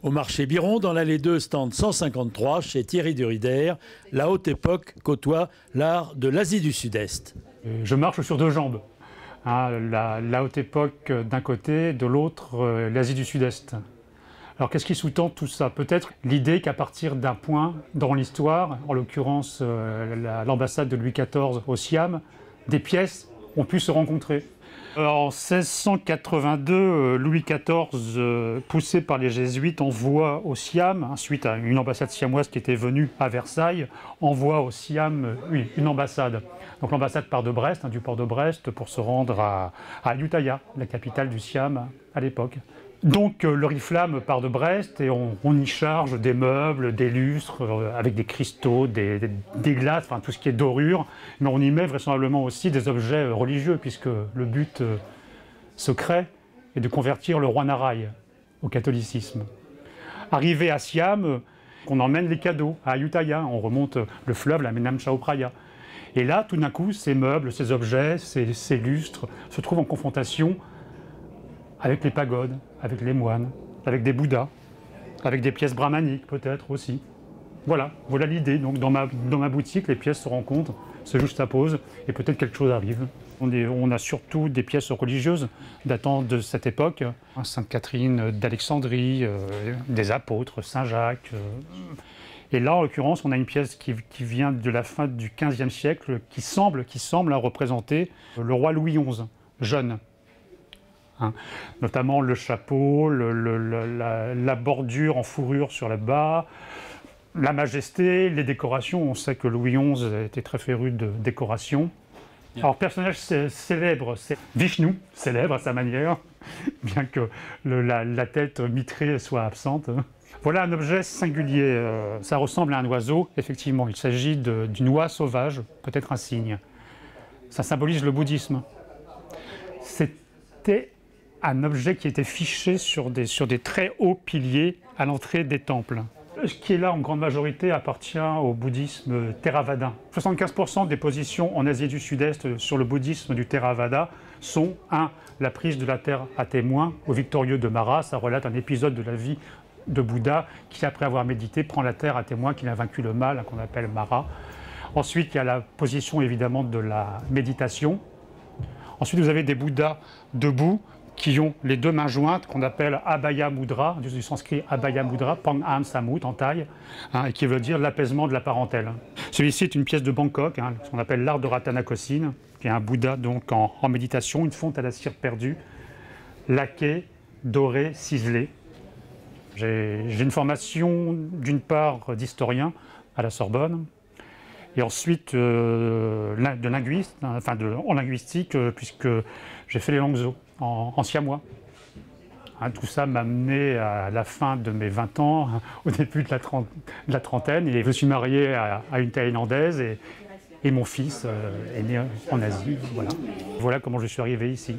Au marché Biron, dans l'allée 2, stand 153, chez Thierry Durider, la haute époque côtoie l'art de l'Asie du Sud-Est. Je marche sur deux jambes. La haute époque d'un côté, de l'autre, l'Asie du Sud-Est. Alors qu'est-ce qui sous-tend tout ça? Peut-être l'idée qu'à partir d'un point dans l'histoire, en l'occurrence l'ambassade de Louis XIV au Siam, des pièces ont pu se rencontrer. En 1682, Louis XIV, poussé par les jésuites, envoie au Siam, suite à une ambassade siamoise qui était venue à Versailles, envoie au Siam une ambassade. Donc l'ambassade part de Brest, du port de Brest, pour se rendre à Ayutthaya, la capitale du Siam à l'époque. Donc l'Oriflamme part de Brest et on y charge des meubles, des lustres, avec des cristaux, des glaces, enfin tout ce qui est dorure. Mais on y met vraisemblablement aussi des objets religieux, puisque le but secret est de convertir le roi Narai au catholicisme. Arrivé à Siam, on emmène les cadeaux à Ayutthaya, on remonte le fleuve, la Menam Chao Phraya. Et là, tout d'un coup, ces meubles, ces objets, ces lustres se trouvent en confrontation avec les pagodes, avec les moines, avec des bouddhas, avec des pièces brahmaniques peut-être aussi. Voilà l'idée. Donc dans ma boutique, les pièces se rencontrent, se juxtaposent et peut-être quelque chose arrive. On a surtout des pièces religieuses datant de cette époque. Sainte Catherine d'Alexandrie, des apôtres, Saint Jacques. Et là, en l'occurrence, on a une pièce qui vient de la fin du XVe siècle, qui semble représenter le roi Louis XI, jeune. Notamment le chapeau, la bordure en fourrure sur le bas, la majesté, les décorations. On sait que Louis XI était très féru de décoration. Alors, personnage célèbre, c'est Vishnu, célèbre à sa manière, bien que la tête mitrée soit absente. Voilà un objet singulier. Ça ressemble à un oiseau, effectivement. Il s'agit d'une oie sauvage, peut-être un cygne. Ça symbolise le bouddhisme. C'était un objet qui était fiché sur des très hauts piliers à l'entrée des temples. Ce qui est là en grande majorité appartient au bouddhisme Theravada. 75% des positions en Asie du Sud-Est sur le bouddhisme du Theravada sont la prise de la terre à témoin au victorieux de Mara. Ça relate un épisode de la vie de Bouddha qui, après avoir médité, prend la terre à témoin qu'il a vaincu le mal, qu'on appelle Mara. Ensuite, il y a la position évidemment de la méditation. Ensuite, vous avez des Bouddhas debout qui ont les deux mains jointes, qu'on appelle Abhaya Mudra, du sanskrit Abhaya Mudra, Pang Am Samut en taille, et qui veut dire l'apaisement de la parentèle. Celui-ci est une pièce de Bangkok, ce qu'on appelle l'art de Ratanakosin, qui est un Bouddha donc en méditation, une fonte à la cire perdue, laquée, dorée, ciselée. J'ai une formation d'une part d'historien à la Sorbonne, et ensuite de linguiste, en linguistique, puisque j'ai fait les langues en siamois. Tout ça m'a amené à la fin de mes 20 ans, au début de la trentaine, et je me suis marié à une Thaïlandaise, et mon fils est né en Asie. Voilà comment je suis arrivé ici.